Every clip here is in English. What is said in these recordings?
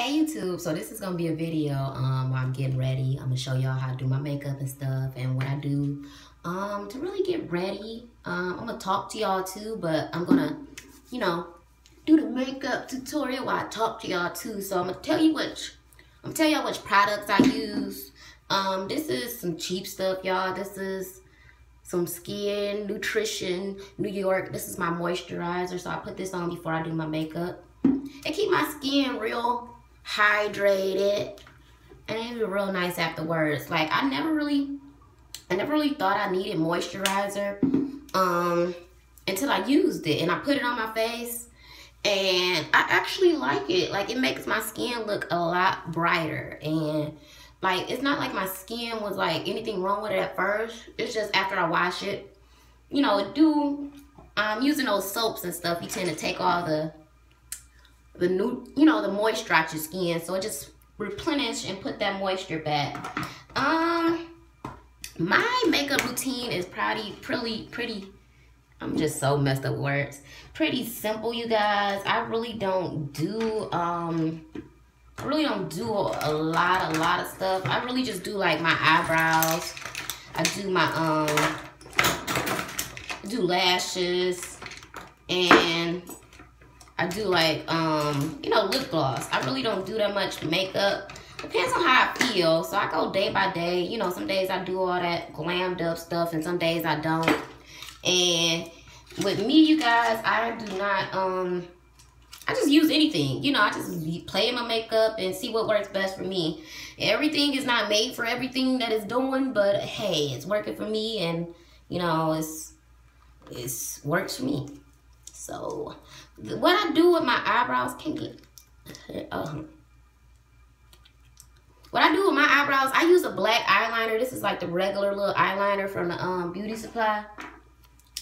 Hey YouTube, so this is gonna be a video where I'm getting ready. I'm gonna show y'all how to do my makeup and stuff and what I do to really get ready. I'm gonna talk to y'all too, but I'm gonna, do the makeup tutorial while I talk to y'all too. So I'm gonna tell y'all which products I use. This is some cheap stuff, y'all. This is some Skin Nutrition New York. This is my moisturizer, so I put this on before I do my makeup. It keep my skin real hydrated and it's real nice afterwards. Like I never really thought I needed moisturizer until I used it, and I put it on my face and I actually like it. Like it makes my skin look a lot brighter, and like it's not like my skin was like anything wrong with it at first. It's just after I wash it, using those soaps and stuff, you tend to take all the moisture out your skin, so it just replenish and put that moisture back. My makeup routine is pretty. I'm just so messed up with words. Pretty simple, you guys. I really don't do a lot of stuff. I really just do like my eyebrows. I do my I do lashes, and I do like, lip gloss. I really don't do that much makeup. Depends on how I feel. So I go day by day. Some days I do all that glammed up stuff and some days I don't. And with me, you guys, I do not, I just use anything. I just play in my makeup and see what works best for me. Everything is not made for everything that it's doing, but hey, it's working for me, and, it's works for me. So what I do with my eyebrows what I do with my eyebrows, I use a black eyeliner. This is like the regular little eyeliner from the beauty supply.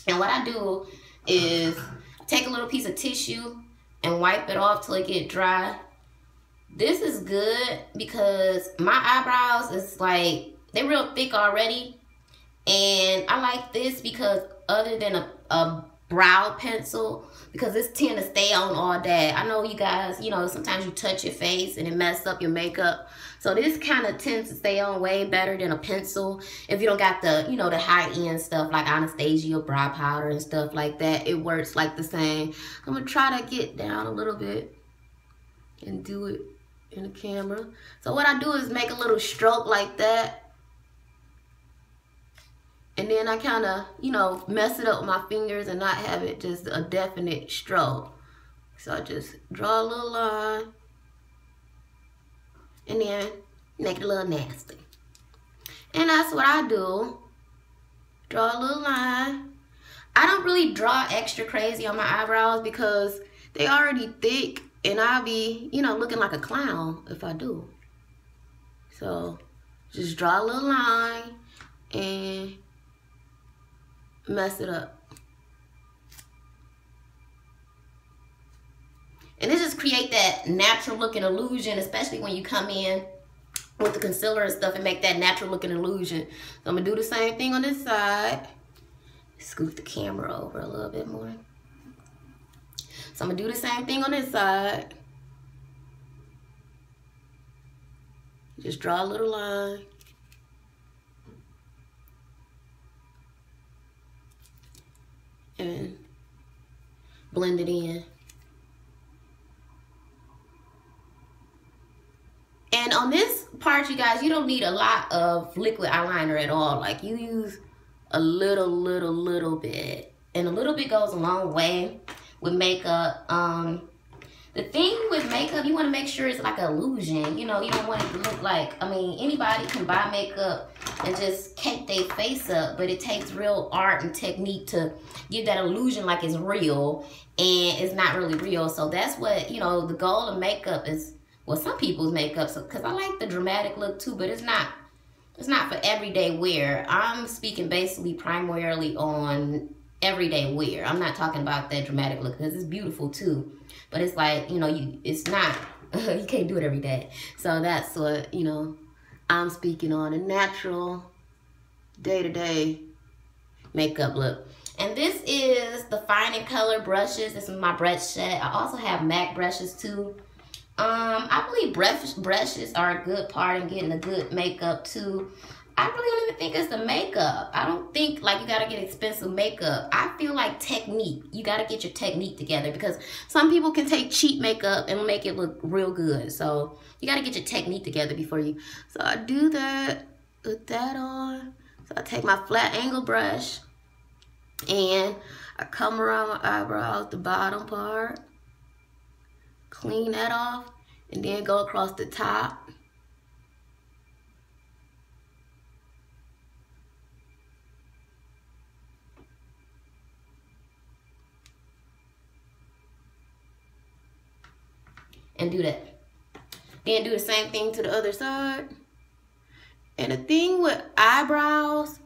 And what I do is take a little piece of tissue and wipe it off till it get dry. This is good because my eyebrows is like, they're real thick already. And I like this because other than a brow pencil, because this tend to stay on all day. I know you guys, sometimes you touch your face and it messes up your makeup. So this kind of tends to stay on way better than a pencil. If you don't got the, the high-end stuff like Anastasia brow powder and stuff like that, it works like the same. I'm going to try to get down a little bit and do it in the camera. So what I do is make a little stroke like that. And then I kind of, mess it up with my fingers and not have it just a definite stroke. So I just draw a little line. And then make it a little nasty. And that's what I do. Draw a little line. I don't really draw extra crazy on my eyebrows because they already thick. And I'll be, looking like a clown if I do. So just draw a little line and mess it up. And it just create that natural looking illusion, especially when you come in with the concealer and stuff and make that natural looking illusion. So I'm gonna do the same thing on this side. Scoot the camera over a little bit more. So I'm gonna do the same thing on this side. Just draw a little line. And blend it in. And on this part, you guys, you don't need a lot of liquid eyeliner at all. Like you use a little bit. And a little bit goes a long way with makeup. The thing with makeup, you want to make sure it's like an illusion. You don't want it to look like, anybody can buy makeup and just cake their face up, but it takes real art and technique to give that illusion like it's real, and it's not really real. So that's what, the goal of makeup is, well, some people's makeup, so, because I like the dramatic look too, but it's not for everyday wear. I'm speaking basically primarily on everyday wear. I'm not talking about that dramatic look because it's beautiful too. But it's like, it's not, you can't do it every day. So that's what, I'm speaking on, a natural day-to-day makeup look. And this is the Fine and Color brushes. This is my brush set. I also have MAC brushes too. I believe brushes are a good part in getting a good makeup too. I really don't even think it's the makeup. I don't think like you gotta get expensive makeup. I feel like technique. You gotta get your technique together because some people can take cheap makeup and make it look real good. So you gotta get your technique together before you. So I do that, put that on. So I take my flat angle brush and I come around my eyebrows, the bottom part, clean that off, and then go across the top. And do that. Then do the same thing to the other side. And the thing with eyebrows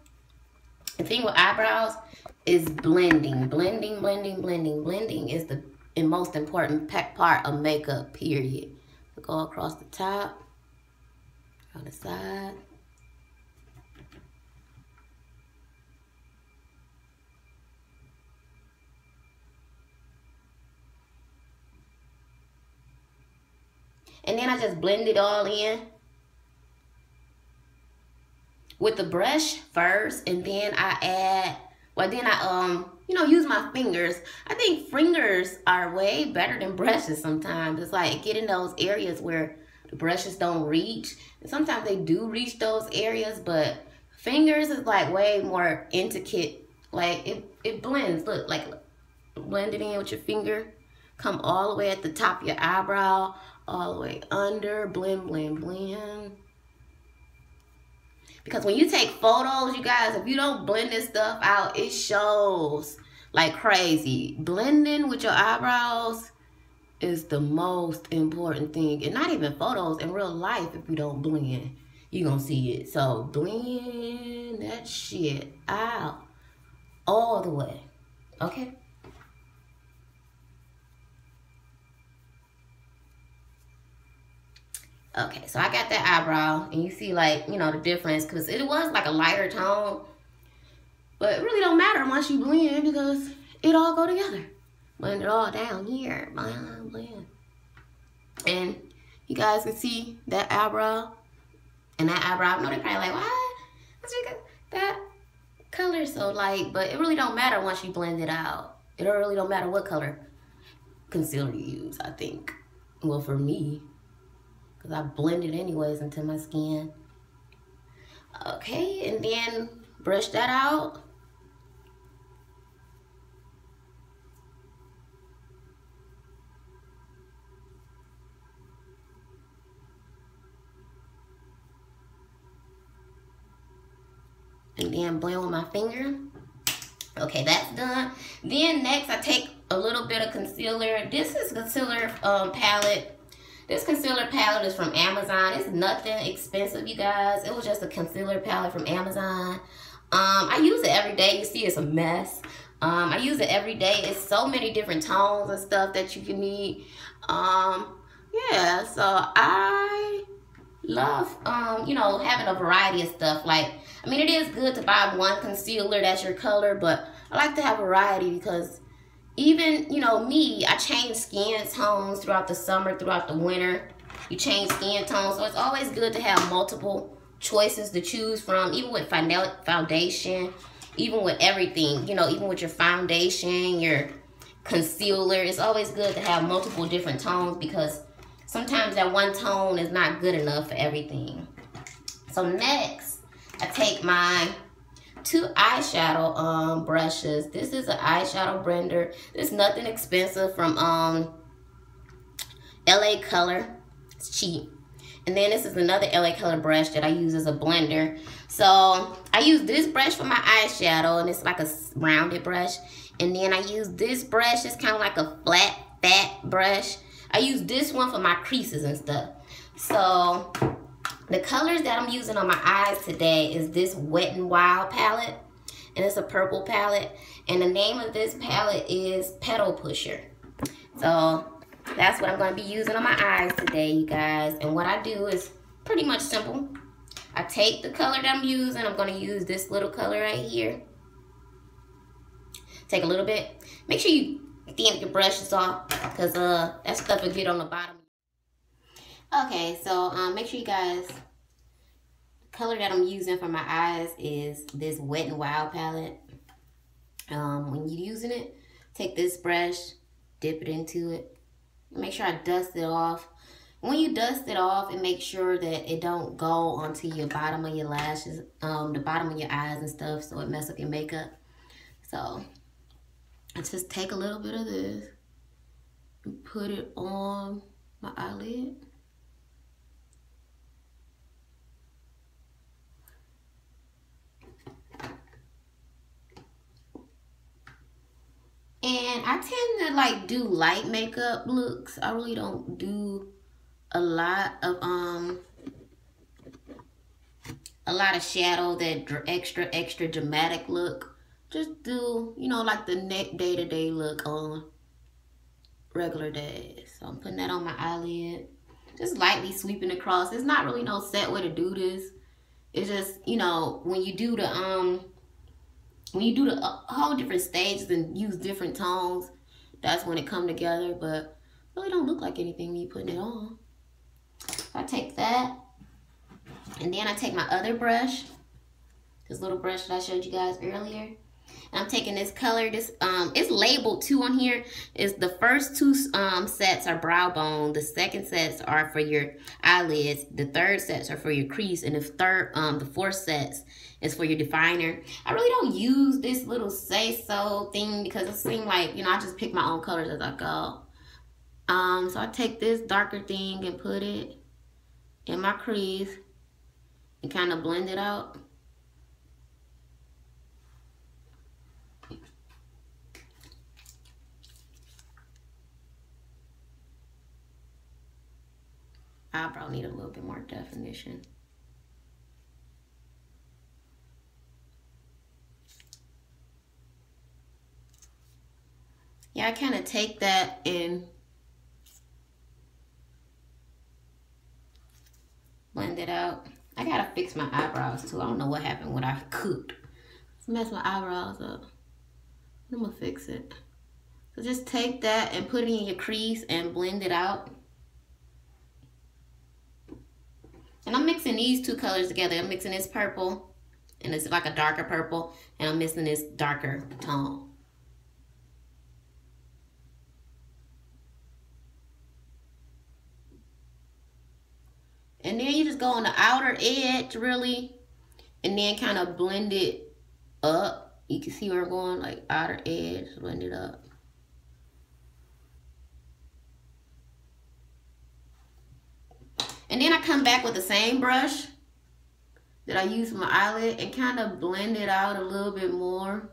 is blending. Blending is the most important part of makeup, period. So go across the top, on the side. And then I just blend it all in with the brush first, and then I add, you know, use my fingers. I think fingers are way better than brushes sometimes. It's like get in those areas where the brushes don't reach. And sometimes they do reach those areas, but fingers is like way more intricate. Like it blends, look, like blend it in with your finger. Come all the way at the top of your eyebrow, all the way under, blend. Because when you take photos, you guys, if you don't blend this stuff out, it shows like crazy. Blending with your eyebrows is the most important thing. And not even photos, in real life, if you don't blend, you're gonna see it. So blend that shit out all the way, okay? Okay, so I got that eyebrow, and you see, like, you know, the difference, because it was like a lighter tone, but it really don't matter once you blend because it all go together. Blend it all down here, blend. And you guys can see that eyebrow and that eyebrow. I know they probably like, what? That color so light, but it really don't matter once you blend it out. It really don't matter what color concealer you use, I think. Well, for me, because I blend it anyways into my skin. Okay, and then brush that out. And then blend with my finger. Okay, that's done. Then next, I take a little bit of concealer. This is concealer palette. This concealer palette is from Amazon. It's nothing expensive, you guys. It was just a concealer palette from Amazon. I use it every day. You see it's a mess. I use it every day. It's so many different tones and stuff that you can need. Yeah, so I love, you know, having a variety of stuff. Like, I mean, it is good to buy one concealer that's your color, but I like to have variety because even, you know, me, I change skin tones throughout the summer, throughout the winter. You change skin tones, so it's always good to have multiple choices to choose from, even with foundation, even with everything, you know, even with your foundation, your concealer. It's always good to have multiple different tones because sometimes that one tone is not good enough for everything. So next, I take my two eyeshadow brushes. This is an eyeshadow blender. This is nothing expensive from LA Color. It's cheap. And then this is another LA Color brush that I use as a blender. So I use this brush for my eyeshadow, and it's like a rounded brush. And then I use this brush. It's kind of like a flat, fat brush. I use this one for my creases and stuff. So the colors that I'm using on my eyes today is this Wet n Wild palette. And it's a purple palette. And the name of this palette is Petal Pusher. So that's what I'm going to be using on my eyes today, you guys. And what I do is pretty much simple. I take the color that I'm using. I'm going to use this little color right here. Take a little bit. Make sure you thin your brushes off because that stuff will get on the bottom. Okay, so make sure you guys, the color that I'm using for my eyes is this Wet n Wild palette. When you're using it, take this brush, dip it into it. Make sure I dust it off. When you dust it off, and make sure that it don't go onto your bottom of your lashes, the bottom of your eyes and stuff, so it mess up your makeup. So I just take a little bit of this and put it on my eyelid. And I tend to like do light makeup looks. I really don't do a lot of shadow, that extra dramatic look. Just do, you know, like the day-to-day look on regular days. So I'm putting that on my eyelid, just lightly sweeping across. There's not really no set way to do this. It's just, you know, when you do the whole different stages and use different tones, that's when it come together. But really don't look like anything when you putting it on. I take that, and then I take my other brush, this little brush that I showed you guys earlier. And I'm taking this color. This it's labeled 2 on here. Is the first 2 sets are brow bone. The second sets are for your eyelids. The third sets are for your crease, and the fourth sets is for your definer. I really don't use this little say so thing because it seems like, you know, I just pick my own colors as I go. So I take this darker thing and put it in my crease and kind of blend it out. Eyebrow need a little bit more definition. Yeah, I kind of take that and blend it out. I gotta fix my eyebrows too. I don't know what happened when I cooked. It's messed my eyebrows up. I'm gonna fix it. So just take that and put it in your crease and blend it out. And I'm mixing these 2 colors together. I'm mixing this purple, and it's like a darker purple, and I'm mixing this darker tone. And then you just go on the outer edge, really, and then kind of blend it up. You can see where I'm going, like outer edge, blend it up. And then I come back with the same brush that I used for my eyelid and kind of blend it out a little bit more.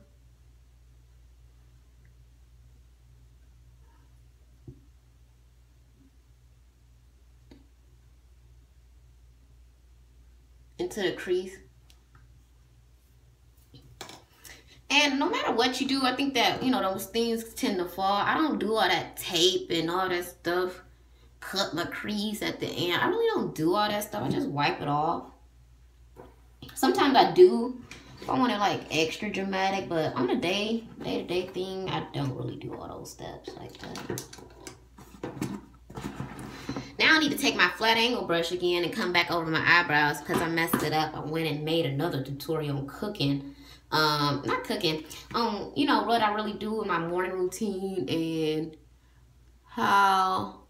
Into the crease. And no matter what you do, I think that, you know, those things tend to fall. I don't do all that tape and all that stuff. Cut my crease at the end. I really don't do all that stuff. I just wipe it off. Sometimes I do if I want it like extra dramatic, but on the day-to-day thing, I don't really do all those steps like that. Now I need to take my flat angle brush again and come back over my eyebrows because I messed it up. I went and made another tutorial on cooking. Not cooking, you know, what I really do in my morning routine and how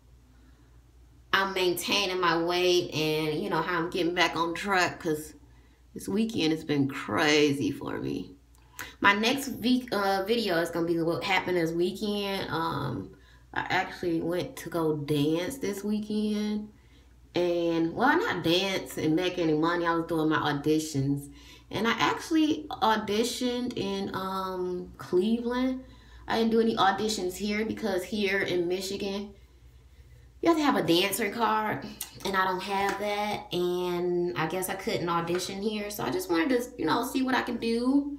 I'm maintaining my weight and, you know, how I'm getting back on track because this weekend has been crazy for me. My next video is going to be what happened this weekend. I actually went to go dance this weekend. And, well, not dance and make any money. I was doing my auditions. And I actually auditioned in Cleveland. I didn't do any auditions here because here in Michigan, you have to have a dancer card, and I don't have that, and I guess I couldn't audition here, so I just wanted to, you know, see what I can do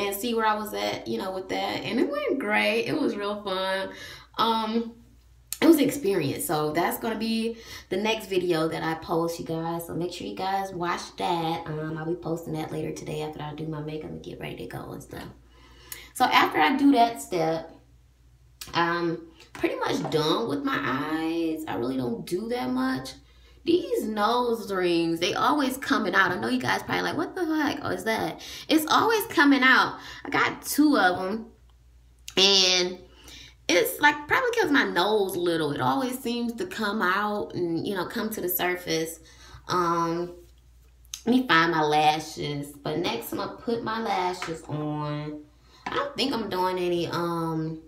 and see where I was at, you know, with that, and it went great. It was real fun. It was an experience, so that's going to be the next video that I post, you guys, so make sure you guys watch that. I'll be posting that later today after I do my makeup and get ready to go and stuff. So after I do that step, pretty much done with my eyes. I really don't do that much. These nose rings, they always coming out. I know you guys probably like, what the heck? Oh, is that? It's always coming out. I got 2 of them. And it's like probably because my nose little. It always seems to come out and, you know, come to the surface. Let me find my lashes. But next I'm going to put my lashes on. I don't think I'm doing any, I'm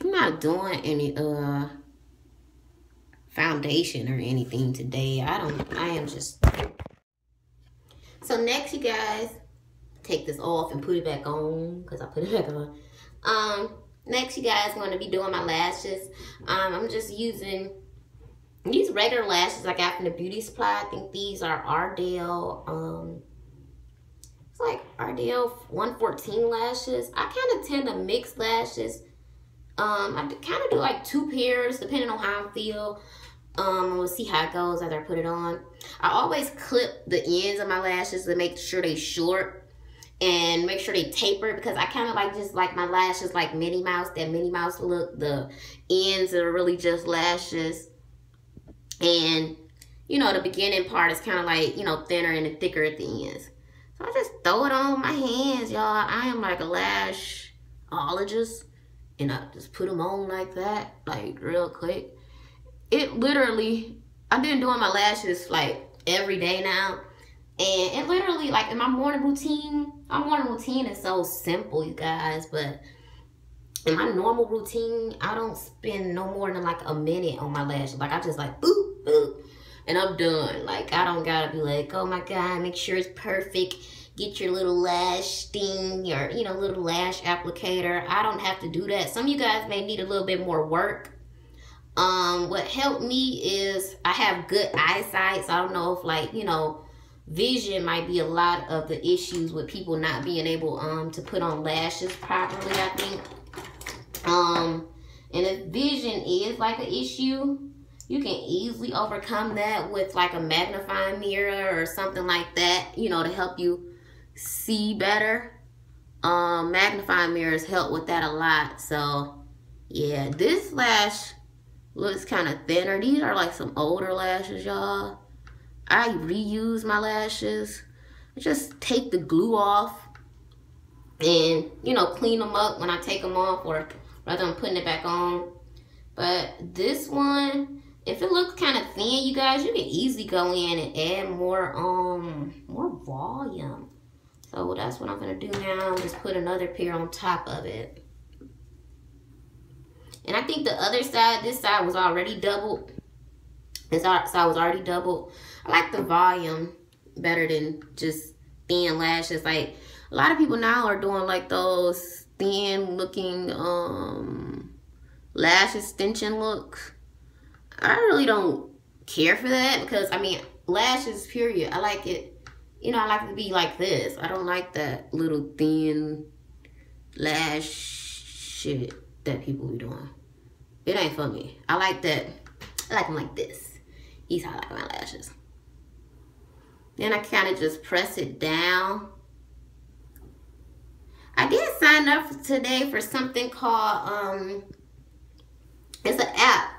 not doing any, foundation or anything today. I am just. So next, you guys, take this off and put it back on, because I put it back on. Next, you guys, going to be doing my lashes. I'm just using these regular lashes I got from the beauty supply. I think these are Ardell, it's like Ardell 114 lashes. I kind of tend to mix lashes. I kind of do like 2 pairs depending on how I feel. We'll see how it goes after I put it on. I always clip the ends of my lashes to make sure they short and make sure they taper, because I kind of like just like my lashes like Minnie Mouse, that Minnie Mouse look. The ends are really just lashes, and you know the beginning part is kind of like, you know, thinner and thicker at the ends. So I just throw it on my hands, y'all. I am like a lashologist, and I just put them on like that, like real quick. It literally, I've been doing my lashes like every day now. And it literally, like in my morning routine is so simple, you guys. But in my normal routine, I don't spend no more than like a minute on my lashes. Like I just like, boop, boop, and I'm done. Like I don't gotta be like, oh my God, make sure it's perfect. Get your little lash thing, your, you know, little lash applicator. I don't have to do that. Some of you guys may need a little bit more work. What helped me is I have good eyesight, so I don't know if, like, you know, vision might be a lot of the issues with people not being able to put on lashes properly, I think. And if vision is like an issue, you can easily overcome that with like a magnifying mirror or something like that, you know, to help you see better. Magnifying mirrors help with that a lot. So yeah, this lash looks kind of thinner. These are like some older lashes, y'all. I reuse my lashes. I just take the glue off and, you know, clean them up when I take them off, or rather than putting it back on. But this one, if it looks kind of thin, you guys, you can easily go in and add more volume. So that's what I'm gonna do now. Just put another pair on top of it. And I think the other side, this side was already doubled. This side was already doubled. I like the volume better than just thin lashes. Like a lot of people now are doing like those thin looking lash extension looks. I really don't care for that, because I mean, lashes period, I like it, you know, I like it to be like this. I don't like that little thin lash shit that people be doing. It ain't for me. I like that. I like them like this. These how I like my lashes. Then I kind of just press it down. I did sign up today for something called, it's an app.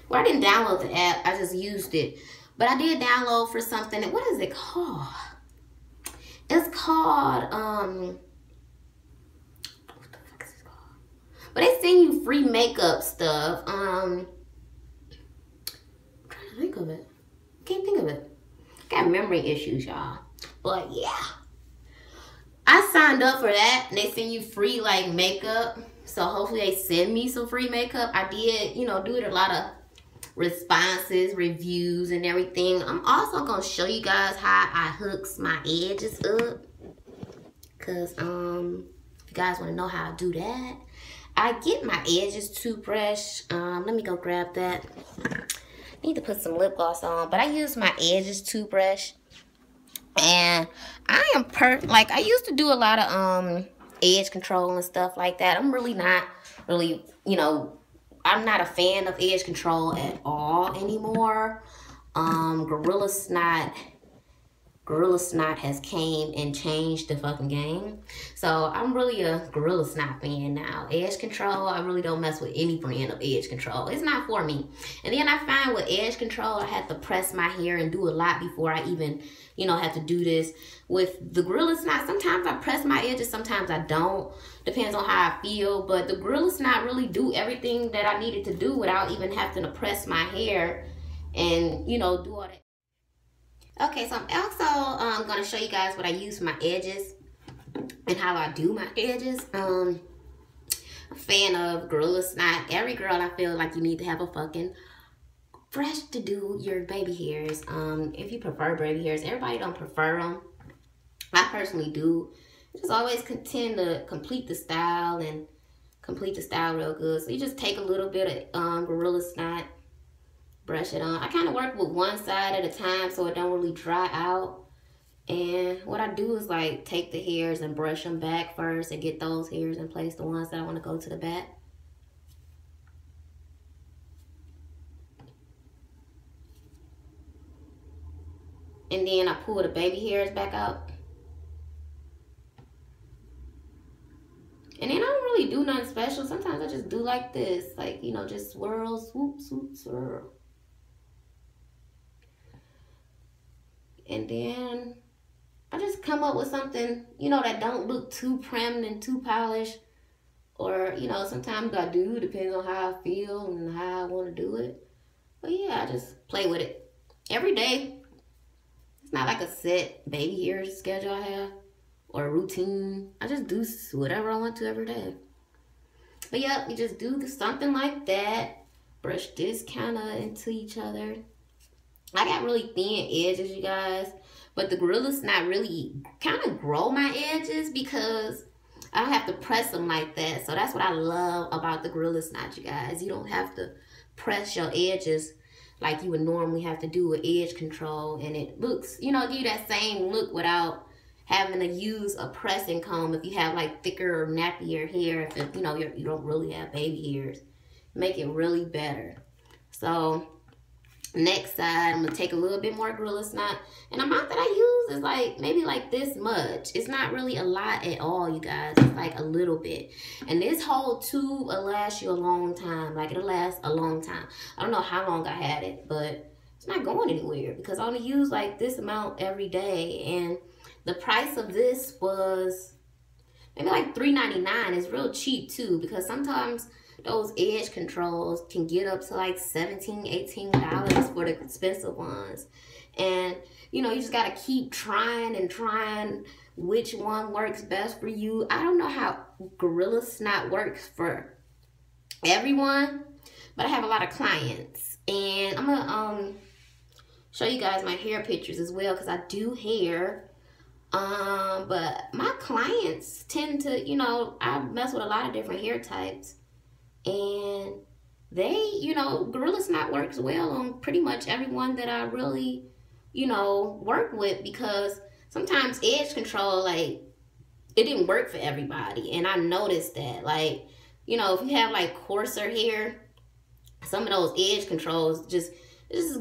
Well, I didn't download the app. I just used it. But I did download for something. What is it called? It's called, what the fuck is it called? But they send you free makeup stuff. I'm trying to think of it. I can't think of it. I got memory issues, y'all. But yeah. I signed up for that, and they send you free like makeup. So hopefully they send me some free makeup. I did, you know, do it a lot of responses, reviews, and everything. I'm also gonna show you guys how I hooks my edges up, cause if you guys want to know how I do that, I get my edges toothbrush. Let me go grab that. I need to put some lip gloss on, but I use my edges toothbrush, and I am like I used to do a lot of edge control and stuff like that. I'm really not really, you know, I'm not a fan of edge control at all anymore. Gorilla Gorilla Snot has came and changed the fucking game. So I'm really a Gorilla Snot fan now. Edge Control, I really don't mess with any brand of edge control. It's not for me. And then I find with edge control, I have to press my hair and do a lot before I even, you know, have to do this. With the Gorilla Snot, sometimes I press my edges, sometimes I don't. Depends on how I feel. But the Gorilla Snot really do everything that I needed to do without even having to press my hair and, you know, do all that. Okay, so I'm also going to show you guys what I use for my edges and how I do my edges. I'm a fan of Gorilla Snot. Every girl, I feel like you need to have a fucking brush to do your baby hairs. If you prefer baby hairs, everybody don't prefer them. I personally do. Just always tend to complete the style and complete the style real good. So you just take a little bit of Gorilla Snot, brush it on. I kind of work with one side at a time so it don't really dry out. And what I do is like take the hairs and brush them back first and get those hairs in place, the ones that I want to go to the back. And then I pull the baby hairs back out. And then I don't really do nothing special. Sometimes I just do like this. Like, you know, just swirl, swoop, swoop, swirl. And then I just come up with something, you know, that don't look too prim and too polished. Or, you know, sometimes I do. Depends on how I feel and how I want to do it. But yeah, I just play with it every day. It's not like a set baby hair schedule I have or a routine. I just do whatever I want to every day. But yeah, you just do something like that. Brush this kind of into each other. I got really thin edges, you guys. But the Gorilla Snot really kind of grow my edges because I don't have to press them like that. So that's what I love about the Gorilla Snot, you guys. You don't have to press your edges like you would normally have to do with edge control. And it looks, you know, give you that same look without having to use a pressing comb if you have like thicker or nappier hair. If, you know, you don't really have baby hairs. Make it really better. So next side, I'm going to take a little bit more Gorilla Snot. And the amount that I use is like, maybe like this much. It's not really a lot at all, you guys. It's like a little bit. And this whole tube will last you a long time. Like, it'll last a long time. I don't know how long I had it, but it's not going anywhere because I only use like this amount every day. And the price of this was maybe like $3.99. It's real cheap too because sometimes those edge controls can get up to like $17, $18 for the expensive ones. And, you know, you just got to keep trying and trying which one works best for you. I don't know how Gorilla Snot works for everyone, but I have a lot of clients. And I'm going to show you guys my hair pictures as well because I do hair. But my clients tend to, you know, I mess with a lot of different hair types. And they, you know, Gorilla Snot works well on pretty much everyone that I really, you know, work with because sometimes edge control, like, it didn't work for everybody. And I noticed that, like, you know, if you have like coarser hair, some of those edge controls just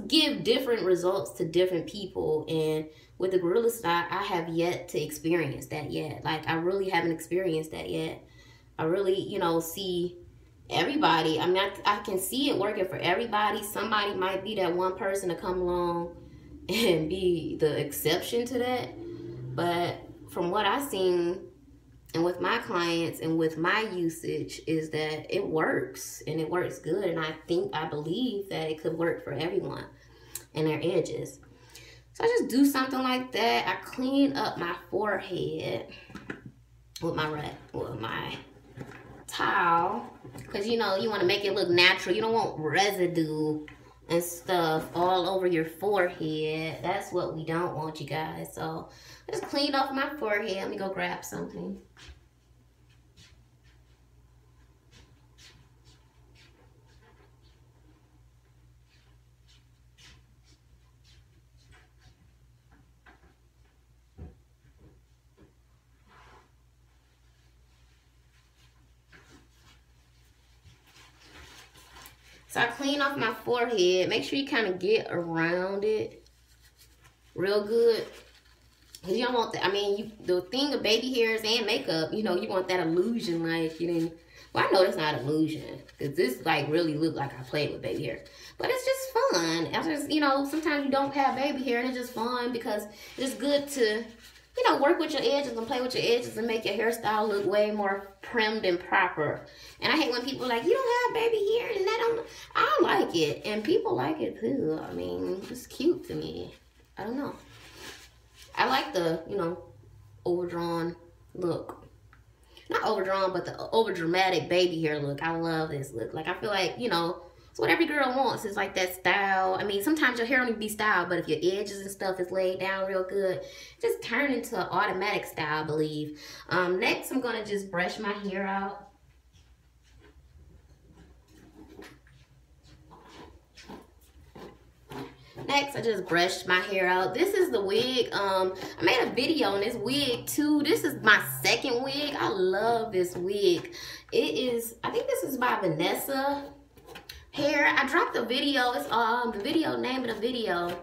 give different results to different people. And with the Gorilla Snot, I have yet to experience that yet. Like, I really haven't experienced that yet. I really, you know, see everybody. I mean, I can see it working for everybody. Somebody might be that one person to come along and be the exception to that. But from what I've seen and with my clients and with my usage is that it works and it works good. And I believe that it could work for everyone and their edges. So I just do something like that. I clean up my forehead with my towel because, you know, you want to make it look natural. You don't want residue and stuff all over your forehead. That's what we don't want, you guys. So just clean off my forehead. Let me go grab something. So I clean off my forehead. Make sure you kind of get around it real good. Cause you don't want that. I mean, the thing of baby hairs and makeup, you know, you want that illusion, like you didn't. Well, I know it's not illusion, cause this like really look like I played with baby hair, but it's just fun. It's just, you know, sometimes you don't have baby hair, and it's just fun because it's good to, you know, work with your edges and play with your edges and make your hairstyle look way more primed and proper. And I hate when people are like, you don't have baby hair and that don't. I like it, and people like it too. I mean, it's cute to me. I don't know. I like the, you know, overdrawn look. Not overdrawn, but the over dramatic baby hair look. I love this look. Like, I feel like, you know, it's what every girl wants. It's like that style. I mean, sometimes your hair don't even be styled, but if your edges and stuff is laid down real good, just turn into an automatic style, I believe. Next, I'm going to just brush my hair out. Next, I just brushed my hair out. This is the wig. I made a video on this wig too. This is my second wig. I love this wig. It is, I think this is by Vanessa Hair. I dropped a video. It's the video name of the video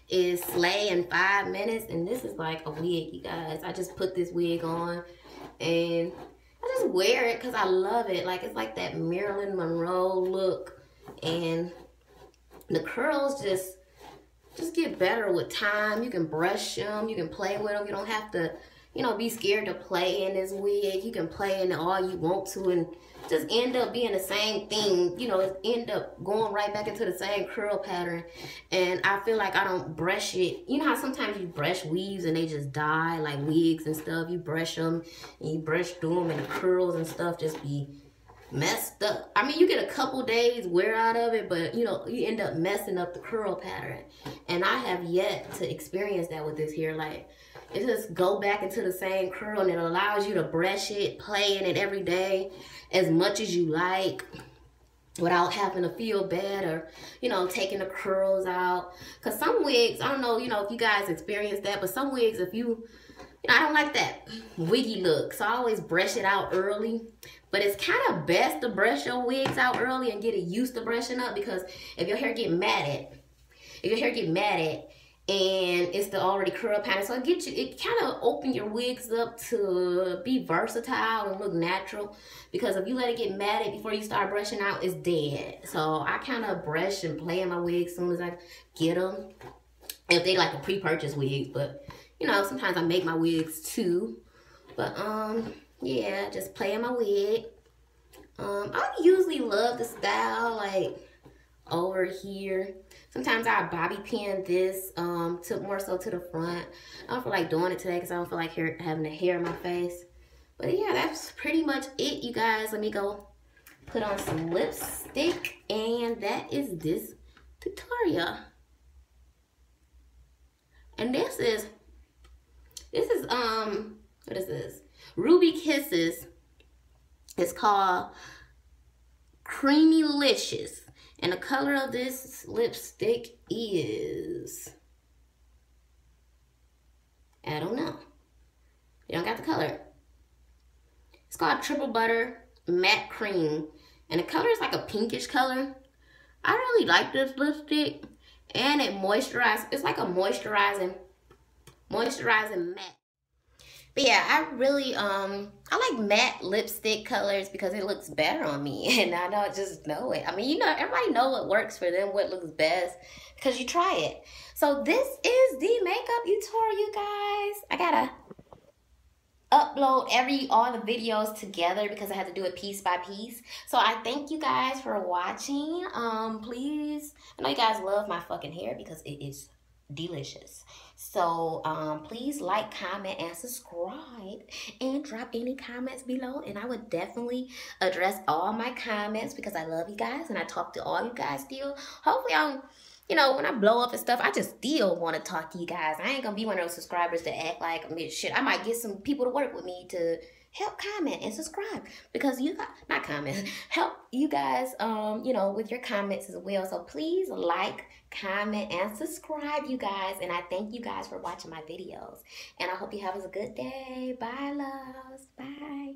is Slay in 5 minutes, and this is like a wig, you guys. I just put this wig on and I just wear it because I love it. Like, it's like that Marilyn Monroe look, and the curls just get better with time. You can brush them, you can play with them. You don't have to, you know, be scared to play in this wig. You can play in it all you want to and just end up being the same thing. You know, end up going right back into the same curl pattern. And I feel like I don't brush it. You know how sometimes you brush weaves and they just die, like wigs and stuff. You brush them and you brush through them and the curls and stuff just be messed up. I mean, you get a couple days wear out of it, but you know, you end up messing up the curl pattern. And I have yet to experience that with this hair. Like, it just go back into the same curl, and it allows you to brush it, play in it every day as much as you like without having to feel bad or, you know, taking the curls out. Because some wigs, I don't know, you know, if you guys experience that, but some wigs, if you know, I don't like that wiggy look, so I always brush it out early. But it's kind of best to brush your wigs out early and get it used to brushing up, because if your hair get matted, and it's the already curl pattern, so it kind of open your wigs up to be versatile and look natural. Because if you let it get matted before you start brushing out, it's dead. So I kind of brush and play in my wigs as soon as I get them, if they like a pre-purchase wigs. But you know, sometimes I make my wigs too. But yeah, just play in my wig. I usually love the style like over here. Sometimes I bobby pin this to more so to the front. I don't feel like doing it today because I don't feel like having the hair in my face. But yeah, that's pretty much it, you guys. Let me go put on some lipstick, and that is this tutorial. And this is what is this? Ruby Kisses. It's called Creamylicious. And the color of this lipstick is, I don't know. You don't got the color. It's called Triple Butter Matte Cream. And the color is like a pinkish color. I really like this lipstick. And it moisturizes. It's like a moisturizing matte. But yeah, I really, I like matte lipstick colors because it looks better on me. And I don't just know it. I mean, you know, everybody know what works for them, what looks best, because you try it. So this is the makeup tutorial, you guys. I gotta upload all the videos together because I had to do it piece by piece. So I thank you guys for watching. Please, I know you guys love my fucking hair because it is delicious. So please like, comment, and subscribe, and drop any comments below, and I would definitely address all my comments because I love you guys and I talk to all you guys still. Hopefully you know, when I blow up and stuff, I just still want to talk to you guys. I ain't gonna be one of those subscribers that act like shit. I might get some people to work with me to help comment and subscribe, because you got, not comment, help you guys, you know, with your comments as well. So please like, comment, and subscribe, you guys. And I thank you guys for watching my videos. And I hope you have a good day. Bye, loves. Bye.